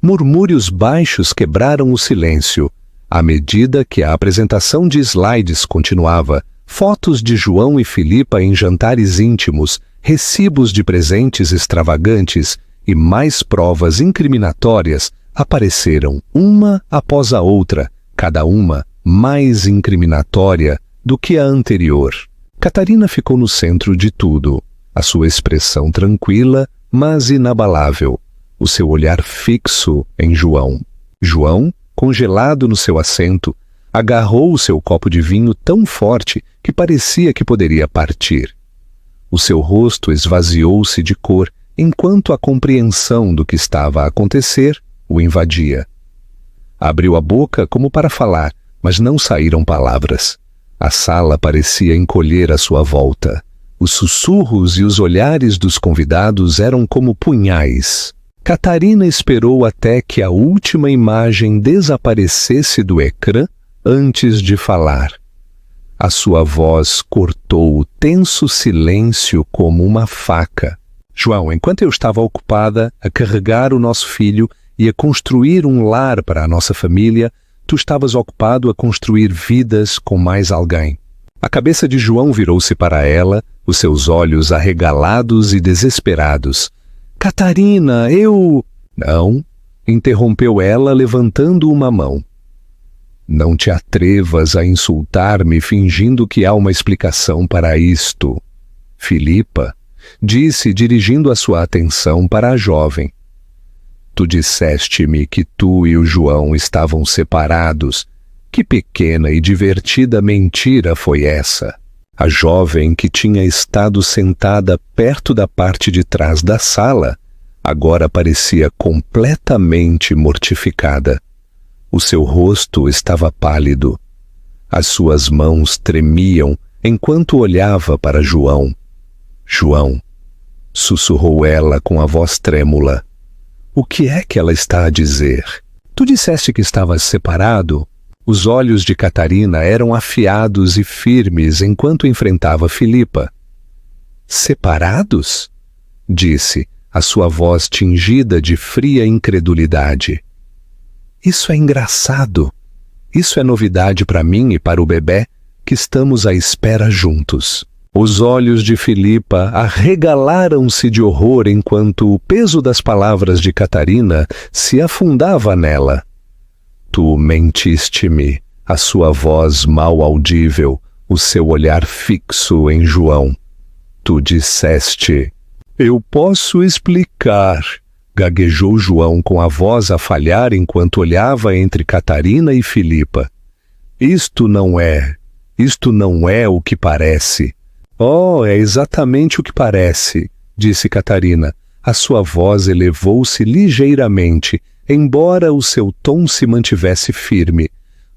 Murmúrios baixos quebraram o silêncio. À medida que a apresentação de slides continuava, fotos de João e Filipa em jantares íntimos, recibos de presentes extravagantes e mais provas incriminatórias apareceram uma após a outra, cada uma mais incriminatória do que a anterior. Catarina ficou no centro de tudo, a sua expressão tranquila, mas inabalável, o seu olhar fixo em João. João, congelado no seu assento, agarrou o seu copo de vinho tão forte que parecia que poderia partir. O seu rosto esvaziou-se de cor enquanto a compreensão do que estava a acontecer o invadia. Abriu a boca como para falar, mas não saíram palavras. A sala parecia encolher à sua volta. Os sussurros e os olhares dos convidados eram como punhais. Catarina esperou até que a última imagem desaparecesse do ecrã antes de falar. A sua voz cortou o tenso silêncio como uma faca. João, enquanto eu estava ocupada a carregar o nosso filho e a construir um lar para a nossa família, tu estavas ocupado a construir vidas com mais alguém. A cabeça de João virou-se para ela, os seus olhos arregalados e desesperados. Catarina, eu... Não, interrompeu ela levantando uma mão. Não te atrevas a insultar-me fingindo que há uma explicação para isto. Filipa, disse dirigindo a sua atenção para a jovem. Tu disseste-me que tu e o João estavam separados. Que pequena e divertida mentira foi essa? A jovem, que tinha estado sentada perto da parte de trás da sala, agora parecia completamente mortificada. O seu rosto estava pálido. As suas mãos tremiam enquanto olhava para João. João, sussurrou ela com a voz trêmula. O que é que ela está a dizer? Tu disseste que estavas separado? Os olhos de Catarina eram afiados e firmes enquanto enfrentava Filipa. Separados? Disse, a sua voz tingida de fria incredulidade. Isso é engraçado. Isso é novidade para mim e para o bebê, que estamos à espera juntos. Os olhos de Filipa arregalaram-se de horror enquanto o peso das palavras de Catarina se afundava nela. Tu mentiste-me, a sua voz mal audível, o seu olhar fixo em João. Tu disseste... Eu posso explicar, gaguejou João com a voz a falhar enquanto olhava entre Catarina e Filipa. Isto não é o que parece. Oh, é exatamente o que parece, disse Catarina. A sua voz elevou-se ligeiramente, embora o seu tom se mantivesse firme.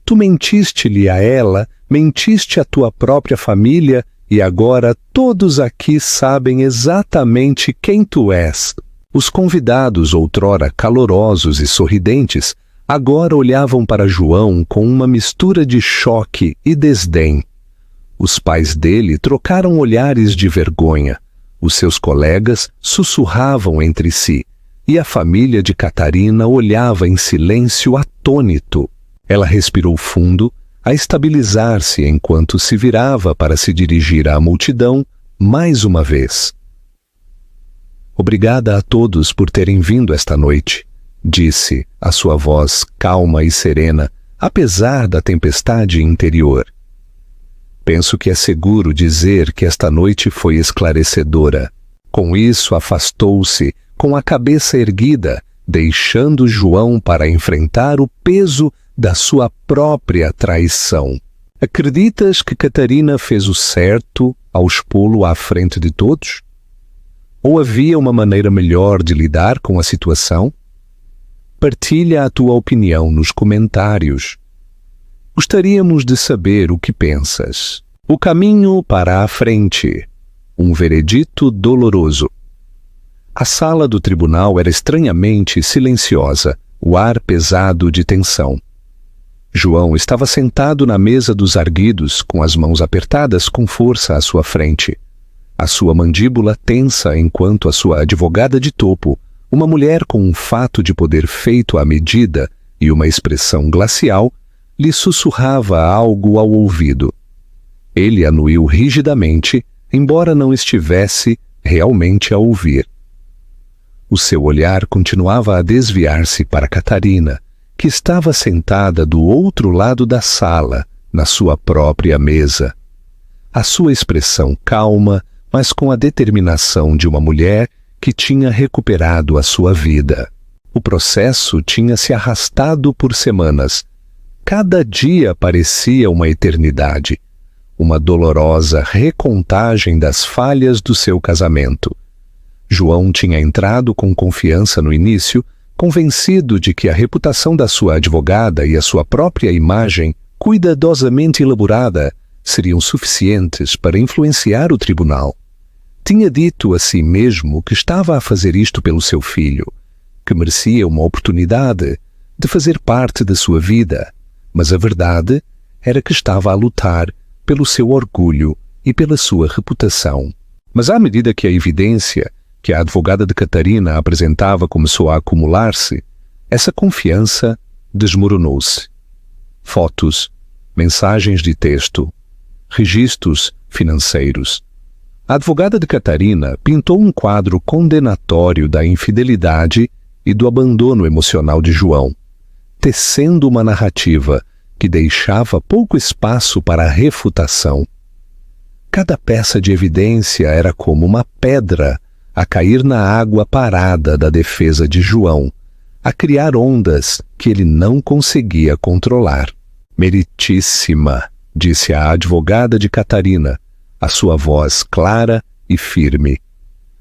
Tu mentiste-lhe a ela, mentiste à tua própria família, e agora todos aqui sabem exatamente quem tu és. Os convidados, outrora calorosos e sorridentes, agora olhavam para João com uma mistura de choque e desdém. Os pais dele trocaram olhares de vergonha. Os seus colegas sussurravam entre si, e a família de Catarina olhava em silêncio atônito. Ela respirou fundo, a estabilizar-se enquanto se virava para se dirigir à multidão mais uma vez. Obrigada a todos por terem vindo esta noite, disse, a sua voz calma e serena, apesar da tempestade interior. Penso que é seguro dizer que esta noite foi esclarecedora. Com isso, afastou-se, com a cabeça erguida, deixando João para enfrentar o peso da sua própria traição. Acreditas que Catarina fez o certo ao expô-lo à frente de todos? Ou havia uma maneira melhor de lidar com a situação? Partilha a tua opinião nos comentários. Gostaríamos de saber o que pensas. O caminho para a frente. Um veredito doloroso. A sala do tribunal era estranhamente silenciosa, o ar pesado de tensão. João estava sentado na mesa dos arguidos, com as mãos apertadas com força à sua frente. A sua mandíbula tensa enquanto a sua advogada de topo, uma mulher com um fato de poder feito à medida e uma expressão glacial, lhe sussurrava algo ao ouvido. Ele anuiu rigidamente, embora não estivesse realmente a ouvir. O seu olhar continuava a desviar-se para Catarina, que estava sentada do outro lado da sala, na sua própria mesa. A sua expressão calma, mas com a determinação de uma mulher que tinha recuperado a sua vida. O processo tinha se arrastado por semanas. Cada dia parecia uma eternidade, uma dolorosa recontagem das falhas do seu casamento. João tinha entrado com confiança no início, convencido de que a reputação da sua advogada e a sua própria imagem, cuidadosamente elaborada, seriam suficientes para influenciar o tribunal. Tinha dito a si mesmo que estava a fazer isto pelo seu filho, que merecia uma oportunidade de fazer parte da sua vida, mas a verdade era que estava a lutar pelo seu orgulho e pela sua reputação. Mas à medida que a evidência que a advogada de Catarina apresentava começou a acumular-se, essa confiança desmoronou-se. Fotos, mensagens de texto, registros financeiros. A advogada de Catarina pintou um quadro condenatório da infidelidade e do abandono emocional de João, tecendo uma narrativa que deixava pouco espaço para a refutação. Cada peça de evidência era como uma pedra a cair na água parada da defesa de João, a criar ondas que ele não conseguia controlar. Meritíssima, disse a advogada de Catarina, a sua voz clara e firme.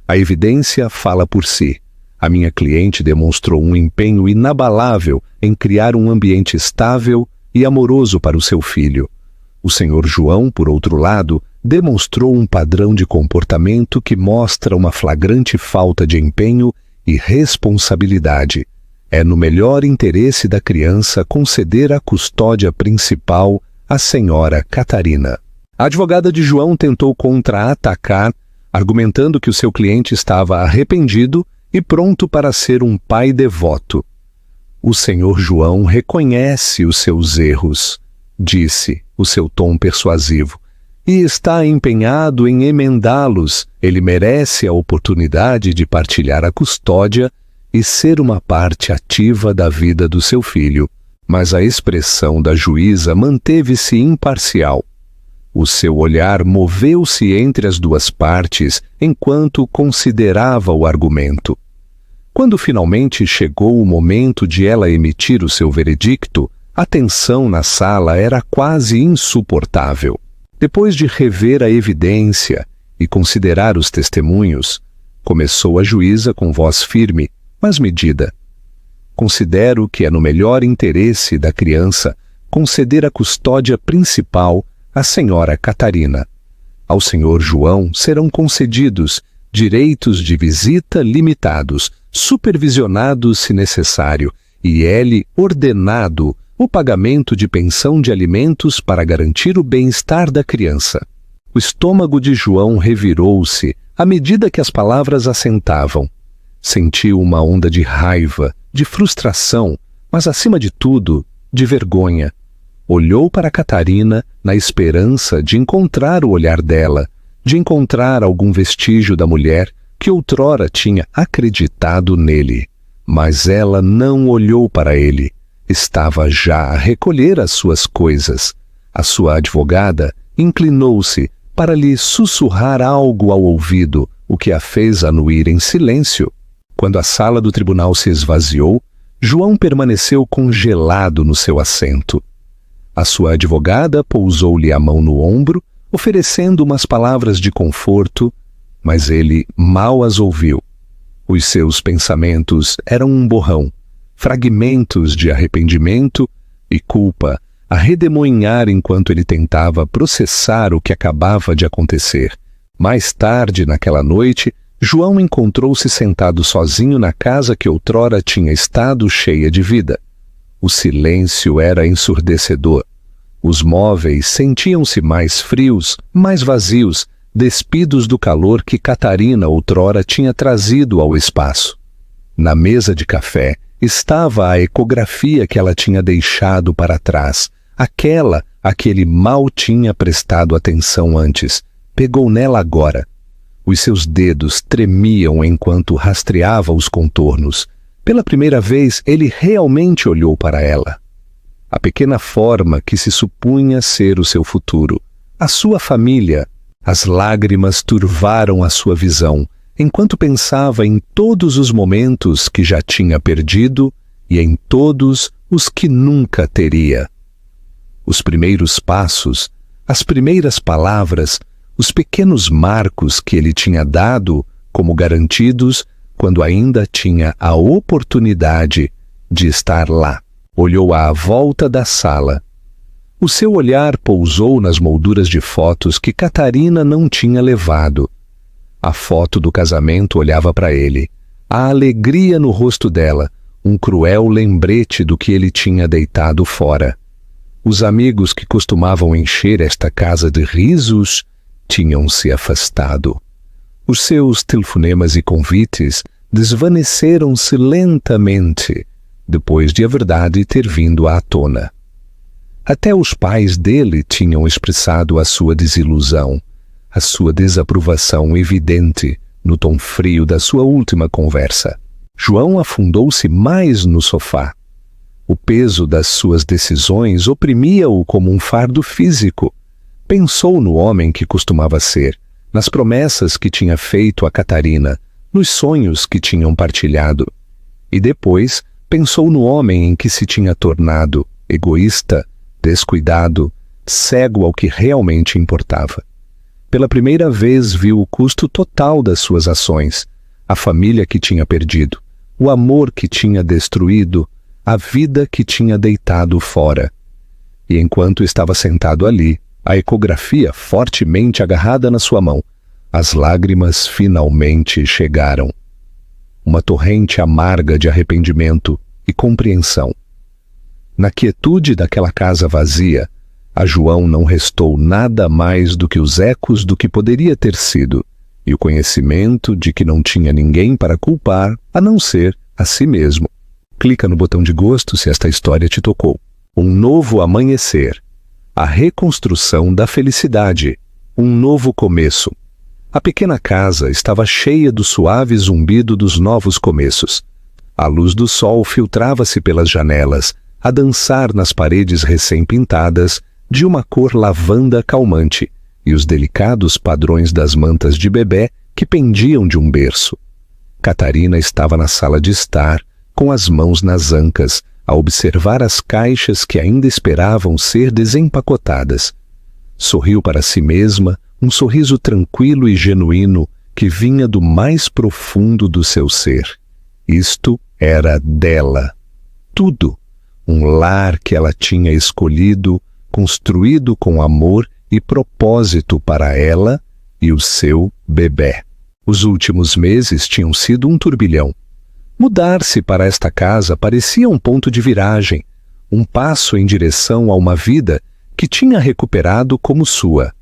A evidência fala por si. A minha cliente demonstrou um empenho inabalável em criar um ambiente estável e amoroso para o seu filho. O senhor João, por outro lado, demonstrou um padrão de comportamento que mostra uma flagrante falta de empenho e responsabilidade. É no melhor interesse da criança conceder a custódia principal à senhora Catarina. A advogada de João tentou contra-atacar, argumentando que o seu cliente estava arrependido e pronto para ser um pai devoto. O senhor João reconhece os seus erros, disse, o seu tom persuasivo, e está empenhado em emendá-los. Ele merece a oportunidade de partilhar a custódia e ser uma parte ativa da vida do seu filho. Mas a expressão da juíza manteve-se imparcial. O seu olhar moveu-se entre as duas partes enquanto considerava o argumento. Quando finalmente chegou o momento de ela emitir o seu veredicto, a tensão na sala era quase insuportável. Depois de rever a evidência e considerar os testemunhos, começou a juíza com voz firme, mas medida. Considero que é no melhor interesse da criança conceder a custódia principal à senhora Catarina. Ao senhor João serão concedidos direitos de visita limitados, supervisionados se necessário, e é-lhe ordenado o pagamento de pensão de alimentos para garantir o bem-estar da criança. O estômago de João revirou-se à medida que as palavras assentavam. Sentiu uma onda de raiva, de frustração, mas acima de tudo, de vergonha. Olhou para Catarina na esperança de encontrar o olhar dela, de encontrar algum vestígio da mulher que outrora tinha acreditado nele. Mas ela não olhou para ele. Estava já a recolher as suas coisas. A sua advogada inclinou-se para lhe sussurrar algo ao ouvido, o que a fez anuir em silêncio. Quando a sala do tribunal se esvaziou, João permaneceu congelado no seu assento. A sua advogada pousou-lhe a mão no ombro, oferecendo umas palavras de conforto, mas ele mal as ouviu. Os seus pensamentos eram um borrão, fragmentos de arrependimento e culpa a redemoinhar enquanto ele tentava processar o que acabava de acontecer. Mais tarde, naquela noite, João encontrou-se sentado sozinho na casa que outrora tinha estado cheia de vida. O silêncio era ensurdecedor. Os móveis sentiam-se mais frios, mais vazios, despidos do calor que Catarina outrora tinha trazido ao espaço. Na mesa de café estava a ecografia que ela tinha deixado para trás, aquela a que ele mal tinha prestado atenção antes. Pegou nela agora. Os seus dedos tremiam enquanto rastreava os contornos. Pela primeira vez, ele realmente olhou para ela. A pequena forma que se supunha ser o seu futuro. A sua família. As lágrimas turvaram a sua visão, enquanto pensava em todos os momentos que já tinha perdido e em todos os que nunca teria. Os primeiros passos, as primeiras palavras, os pequenos marcos que ele tinha dado como garantidos quando ainda tinha a oportunidade de estar lá. Olhou à volta da sala. O seu olhar pousou nas molduras de fotos que Catarina não tinha levado. A foto do casamento olhava para ele. A alegria no rosto dela, um cruel lembrete do que ele tinha deitado fora. Os amigos que costumavam encher esta casa de risos tinham se afastado. Os seus telefonemas e convites desvaneceram-se lentamente, depois de a verdade ter vindo à tona. Até os pais dele tinham expressado a sua desilusão, a sua desaprovação evidente no tom frio da sua última conversa. João afundou-se mais no sofá. O peso das suas decisões oprimia-o como um fardo físico. Pensou no homem que costumava ser, nas promessas que tinha feito a Catarina, nos sonhos que tinham partilhado. E depois pensou no homem em que se tinha tornado, egoísta, descuidado, cego ao que realmente importava. Pela primeira vez viu o custo total das suas ações, a família que tinha perdido, o amor que tinha destruído, a vida que tinha deitado fora. E enquanto estava sentado ali, a ecografia fortemente agarrada na sua mão, as lágrimas finalmente chegaram. Uma torrente amarga de arrependimento e compreensão. Na quietude daquela casa vazia, a João não restou nada mais do que os ecos do que poderia ter sido e o conhecimento de que não tinha ninguém para culpar a não ser a si mesmo. Clica no botão de gosto se esta história te tocou. Um novo amanhecer. A reconstrução da felicidade. Um novo começo. A pequena casa estava cheia do suave zumbido dos novos começos. A luz do sol filtrava-se pelas janelas, a dançar nas paredes recém-pintadas de uma cor lavanda calmante e os delicados padrões das mantas de bebê que pendiam de um berço. Catarina estava na sala de estar, com as mãos nas ancas, a observar as caixas que ainda esperavam ser desempacotadas. Sorriu para si mesma, um sorriso tranquilo e genuíno que vinha do mais profundo do seu ser. Isto era dela. Tudo. Um lar que ela tinha escolhido, construído com amor e propósito para ela e o seu bebê. Os últimos meses tinham sido um turbilhão. Mudar-se para esta casa parecia um ponto de viragem, um passo em direção a uma vida que tinha recuperado como sua.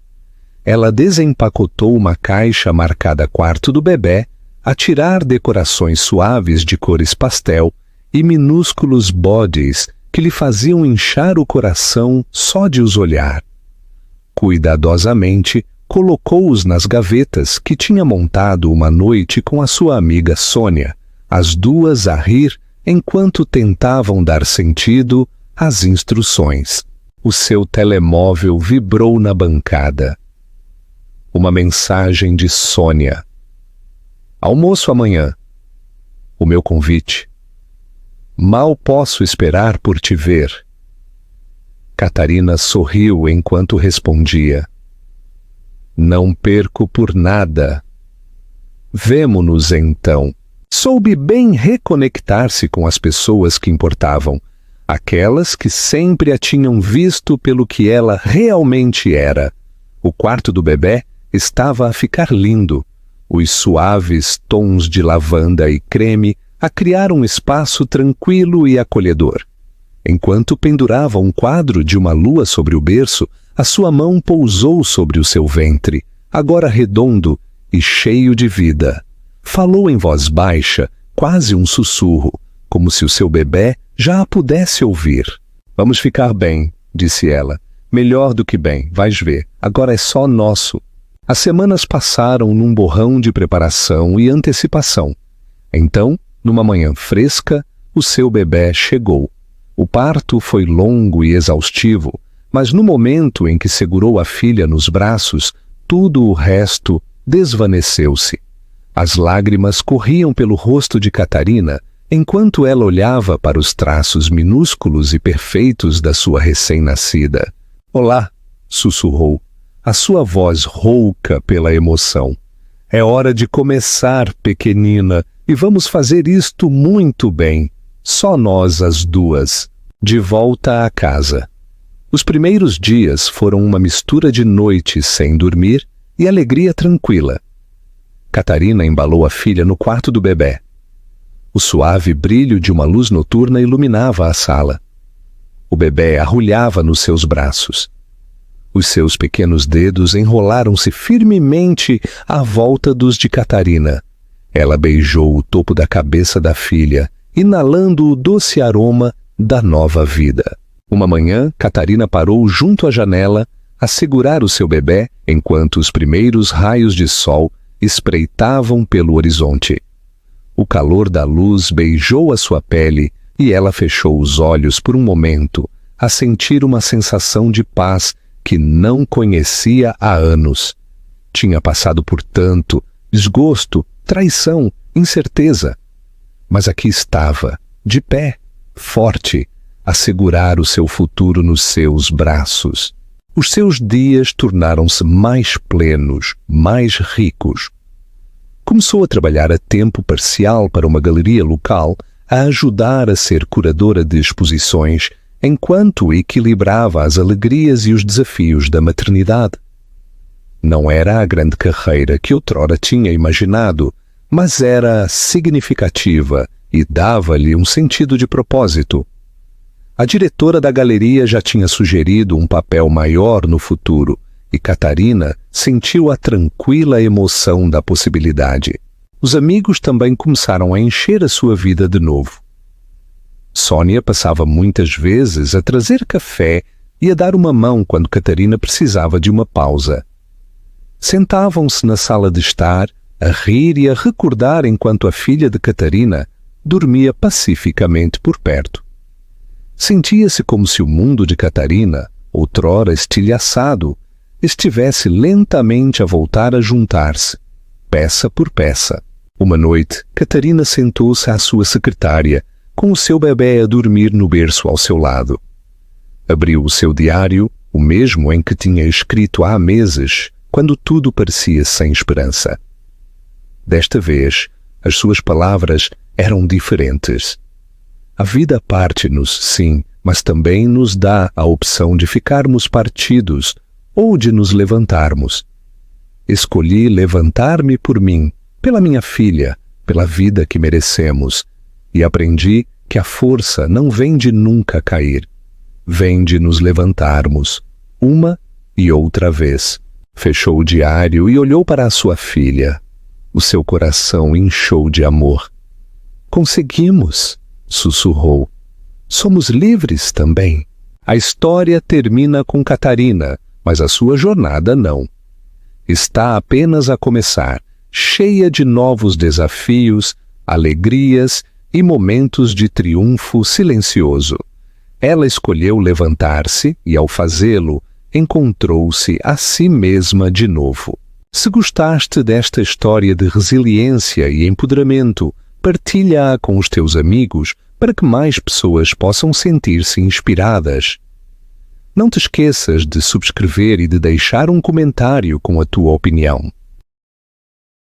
Ela desempacotou uma caixa marcada quarto do bebê, a tirar decorações suaves de cores pastel e minúsculos bodes que lhe faziam inchar o coração só de os olhar. Cuidadosamente, colocou-os nas gavetas que tinha montado uma noite com a sua amiga Sônia, as duas a rir enquanto tentavam dar sentido às instruções. O seu telemóvel vibrou na bancada. Uma mensagem de Sônia. Almoço amanhã. O meu convite. Mal posso esperar por te ver. Catarina sorriu enquanto respondia. Não perco por nada. Vemo-nos então. Soube bem reconectar-se com as pessoas que importavam, aquelas que sempre a tinham visto pelo que ela realmente era. O quarto do bebê estava a ficar lindo. Os suaves tons de lavanda e creme a criar um espaço tranquilo e acolhedor. Enquanto pendurava um quadro de uma lua sobre o berço, a sua mão pousou sobre o seu ventre, agora redondo e cheio de vida. Falou em voz baixa, quase um sussurro, como se o seu bebê já a pudesse ouvir. Vamos ficar bem, disse ela. Melhor do que bem, vais ver. Agora é só nosso. As semanas passaram num borrão de preparação e antecipação. Então, numa manhã fresca, o seu bebê chegou. O parto foi longo e exaustivo, mas no momento em que segurou a filha nos braços, tudo o resto desvaneceu-se. As lágrimas corriam pelo rosto de Catarina, enquanto ela olhava para os traços minúsculos e perfeitos da sua recém-nascida. Olá, sussurrou, a sua voz rouca pela emoção. É hora de começar, pequenina, e vamos fazer isto muito bem. Só nós as duas. De volta à casa. Os primeiros dias foram uma mistura de noites sem dormir e alegria tranquila. Catarina embalou a filha no quarto do bebê. O suave brilho de uma luz noturna iluminava a sala. O bebê arrulhava nos seus braços. Os seus pequenos dedos enrolaram-se firmemente à volta dos de Catarina. Ela beijou o topo da cabeça da filha, inalando o doce aroma da nova vida. Uma manhã, Catarina parou junto à janela a segurar o seu bebê enquanto os primeiros raios de sol espreitavam pelo horizonte. O calor da luz beijou a sua pele e ela fechou os olhos por um momento, a sentir uma sensação de paz que não conhecia há anos. Tinha passado por tanto, desgosto, traição, incerteza. Mas aqui estava, de pé, forte, a segurar o seu futuro nos seus braços. Os seus dias tornaram-se mais plenos, mais ricos. Começou a trabalhar a tempo parcial para uma galeria local, a ajudar a ser curadora de exposições, enquanto equilibrava as alegrias e os desafios da maternidade. Não era a grande carreira que outrora tinha imaginado, mas era significativa e dava-lhe um sentido de propósito. A diretora da galeria já tinha sugerido um papel maior no futuro, e Catarina sentiu a tranquila emoção da possibilidade. Os amigos também começaram a encher a sua vida de novo. Sônia passava muitas vezes a trazer café e a dar uma mão quando Catarina precisava de uma pausa. Sentavam-se na sala de estar, a rir e a recordar enquanto a filha de Catarina dormia pacificamente por perto. Sentia-se como se o mundo de Catarina, outrora estilhaçado, estivesse lentamente a voltar a juntar-se, peça por peça. Uma noite, Catarina sentou-se à sua secretária, com o seu bebê a dormir no berço ao seu lado. Abriu o seu diário, o mesmo em que tinha escrito há meses, quando tudo parecia sem esperança. Desta vez, as suas palavras eram diferentes. A vida parte-nos, sim, mas também nos dá a opção de ficarmos partidos ou de nos levantarmos. Escolhi levantar-me por mim, pela minha filha, pela vida que merecemos, e aprendi que a força não vem de nunca cair, vem de nos levantarmos, uma e outra vez. Fechou o diário e olhou para a sua filha. O seu coração inchou de amor. Conseguimos! Sussurrou. Somos livres também. A história termina com Catarina, mas a sua jornada não. Está apenas a começar, cheia de novos desafios, alegrias e momentos de triunfo silencioso. Ela escolheu levantar-se e, ao fazê-lo, encontrou-se a si mesma de novo. Se gostaste desta história de resiliência e empoderamento, partilha-a com os teus amigos para que mais pessoas possam sentir-se inspiradas. Não te esqueças de subscrever e de deixar um comentário com a tua opinião.